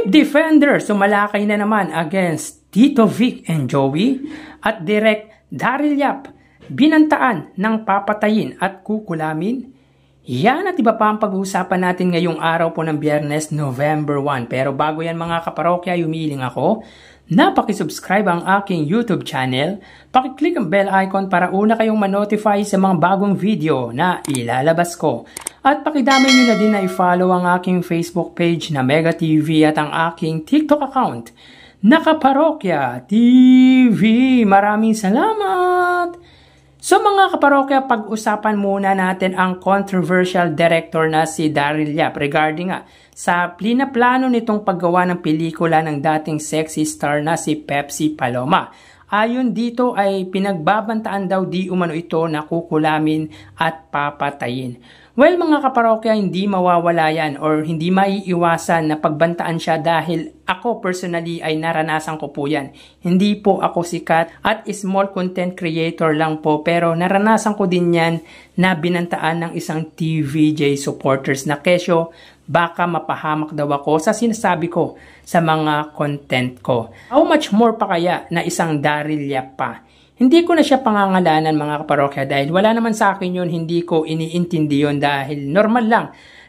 Tape Defender sumalakay na naman against Tito Vic and Joey at Direk Daryl Yap binantaan ng papatayin at kukulamin. Yan at iba pa ang pag-uusapan natin ngayong araw po ng Biyernes, November 1. Pero bago yan mga kaparokya, humiling ako na pakisubscribe ang aking YouTube channel, pakiclick ang bell icon para una kayong manotify sa mga bagong video na ilalabas ko. At pakidamay nyo na din na i-follow ang aking Facebook page na Mega TV at ang aking TikTok account na Kaparokya TV. Maraming salamat! So mga kaparokya, pag-usapan muna natin ang controversial director na si Daryl Yap regarding sa plano nitong paggawa ng pelikula ng dating sexy star na si Pepsi Paloma. Ayon dito ay pinagbabantaan daw di umano ito na kukulamin at papatayin. Well mga kaparokya, hindi mawawala yan or hindi maiiwasan na pagbantaan siya dahil ako personally ay naranasan ko po yan. Hindi po ako sikat at small content creator lang po pero naranasan ko din yan na binantaan ng isang TVJ supporters na kesyo baka mapahamak daw ako sa sinasabi ko sa mga content ko. How much more pa kaya na isang Daryl Yap pa? Hindi ko na siya pangangalanan mga kaparokya dahil wala naman sa akin yun, hindi ko iniintindi yun dahil normal lang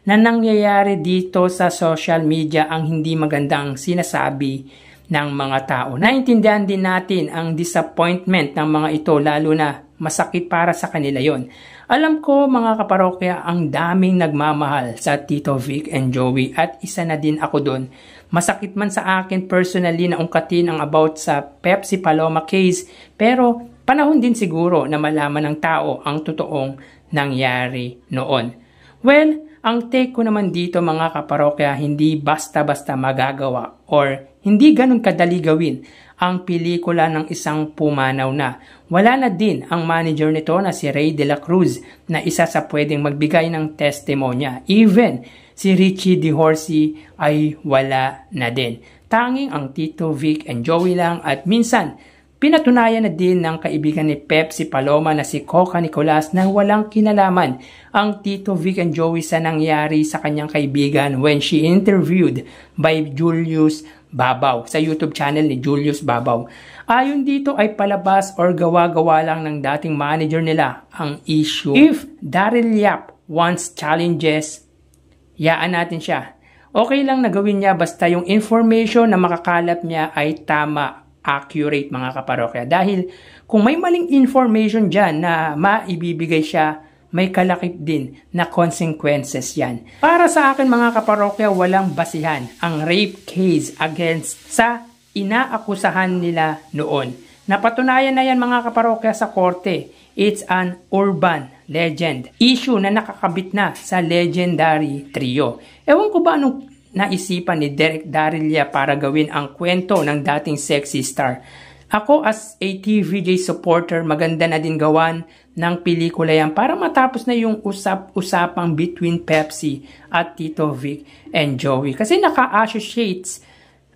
na nangyayari dito sa social media ang hindi magandang sinasabi ng mga tao. Naintindihan din natin ang disappointment ng mga ito lalo na masakit para sa kanila yon. Alam ko mga kaparokya, ang daming nagmamahal sa Tito Vic and Joey at isa na din ako doon. Masakit man sa akin personally na ungkatin ang about sa Pepsi Paloma case pero panahon din siguro na malaman ng tao ang totoong nangyari noon. Well, ang take ko naman dito mga kaparokya, hindi basta-basta magagawa or hindi ganun kadali gawin ang pelikula ng isang pumanaw na. Wala na din ang manager nito na si Ray De La Cruz na isa sa pwedeng magbigay ng testimonya. Even si Richie De Horsey ay wala na din. Tanging ang Tito Vic and Joey lang at minsan pinatunayan na din ng kaibigan ni Pepsi Paloma na si Coca Nicolas na walang kinalaman ang Tito Vic and Joey sa nangyari sa kanyang kaibigan when she interviewed by Julius Babaw sa YouTube channel ni Julius Babaw. Ayon dito ay palabas or gawa-gawa lang ng dating manager nila ang issue. If Daryl Yap wants challenges, yaan natin siya. Okay lang na gawin niya basta yung information na makakalap niya ay tama, accurate mga kaparokya. Dahil kung may maling information dyan na maibibigay siya, may kalakip din na consequences yan. Para sa akin mga kaparokya, walang basihan ang rape case against sa inaakusahan nila noon. Napatunayan na yan mga kaparokya sa korte. It's an urban legend. Issue na nakakabit na sa legendary trio. Ewan ko ba anong naisipan ni Direk Daryl Yap para gawin ang kwento ng dating sexy star. Ako as a TVJ supporter, maganda na din gawan ng pelikula yan para matapos na yung usap-usapang between Pepsi at Tito Vic and Joey. Kasi naka-associates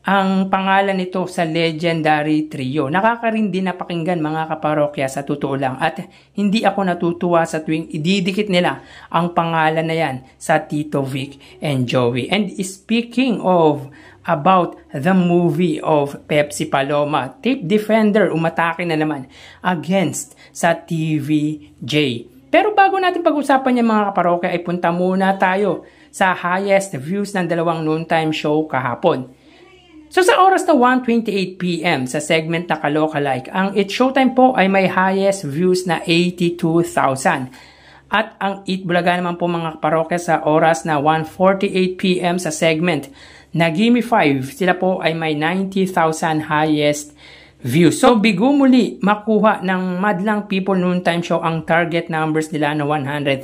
ang pangalan nito sa legendary trio. Nakakarin din na pakinggan mga kaparokya sa totoo lang. At hindi ako natutuwa sa tuwing ididikit nila ang pangalan na yan sa Tito Vic and Joey. And speaking of about the movie of Pepsi Paloma, Tape Defender umatake na naman against sa TVJ. Pero bago natin pag-usapan niya mga kaparokya ay punta muna tayo sa highest views ng dalawang noontime show kahapon. So sa oras na 1:28 PM sa segment na Kalokalike, ang It's Showtime po ay may highest views na 82,000. At ang Eat Bulaga naman po mga kaparokya sa oras na 1:48 PM sa segment na Gimme 5, sila po ay may 90,000 highest views. So bigo muli makuha ng Madlang People Noontime Show ang target numbers nila na 100,000.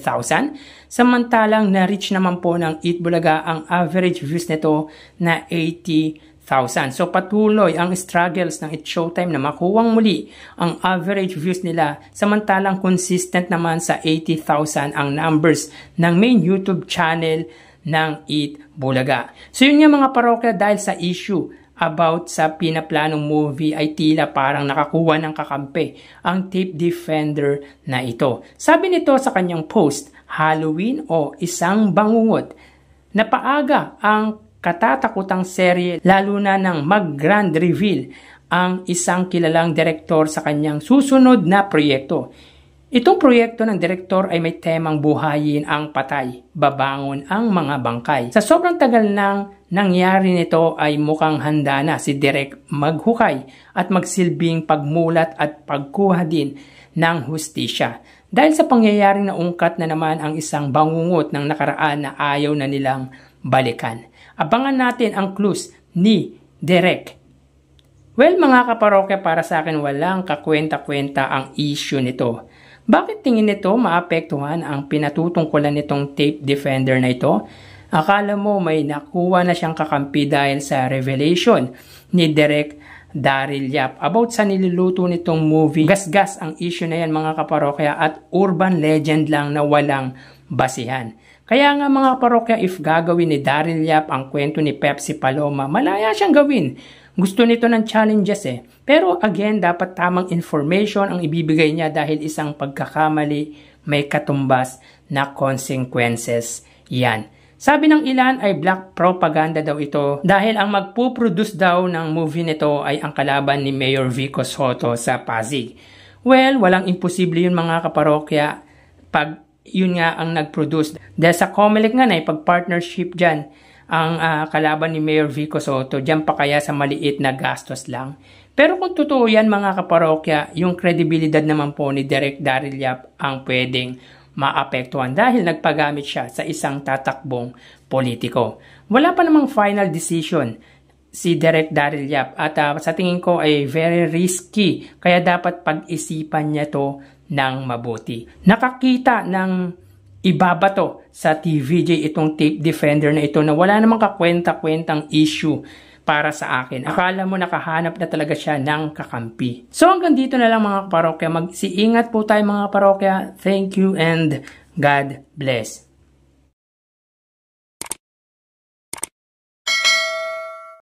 Samantalang na-reach naman po ng Eat Bulaga ang average views nito na 80,000. So patuloy ang struggles ng It's Showtime na makuwang muli ang average views nila samantalang consistent naman sa 80,000 ang numbers ng main YouTube channel ng Eat Bulaga. So yun nga mga parokya, dahil sa issue about sa pinaplanong movie ay tila parang nakakuha ng kakampi ang Tape Defender na ito. Sabi nito sa kanyang post, Halloween o isang bangungot na paaga ang katatakutang serye lalo na nang mag-grand reveal ang isang kilalang direktor sa kanyang susunod na proyekto. Itong proyekto ng direktor ay may temang buhayin ang patay, babangon ang mga bangkay. Sa sobrang tagal nang nangyari nito ay mukhang handa na si Direk maghukay at magsilbing pagmulat at pagkuha din ng hustisya. Dahil sa pangyayaring naungkat na naman ang isang bangungot ng nakaraan na ayaw na nilang balikan. Abangan natin ang clues ni Direk. Well mga kaparokya, para sa akin walang kakwenta-kwenta ang issue nito. Bakit tingin nito maapektuhan ang pinatutungkulan nitong tape defender na ito? Akala mo may nakuha na siyang kakampi dahil sa revelation ni Direk Daryl Yap about sa niluluto nitong movie. Gasgas ang issue na yan mga kaparokya at urban legend lang na walang basihan. Kaya nga mga kaparokya, if gagawin ni Daryl Yap ang kwento ni Pepsi Paloma, malaya siyang gawin. Gusto nito ng challenges eh. Pero again, dapat tamang information ang ibibigay niya dahil isang pagkakamali may katumbas na consequences yan. Sabi ng ilan ay black propaganda daw ito dahil ang magpuproduce daw ng movie nito ay ang kalaban ni Mayor Vico Soto sa Pasig. Well, walang imposible yun mga kaparokya pag yun nga ang nag-produce. Dahil sa Comelec nga na pag-partnership dyan ang kalaban ni Mayor Vico Soto, dyan pa kaya sa maliit na gastos lang. Pero kung totoo yan mga kaparokya, yung kredibilidad naman po ni Direk Daryl Yap ang pwedeng maapektuhan dahil nagpagamit siya sa isang tatakbong politiko. Wala pa namang final decision si Direk Daryl Yap at sa tingin ko ay very risky kaya dapat pag-isipan niya to ng mabuti. Nakakita ng ibabato sa TVJ itong tape defender na ito na wala namang kakwenta-kwentang issue para sa akin. Akala mo nakahanap na talaga siya ng kakampi. So hanggang dito na lang mga parokya. Mag-iingat po tayo mga parokya. Thank you and God bless.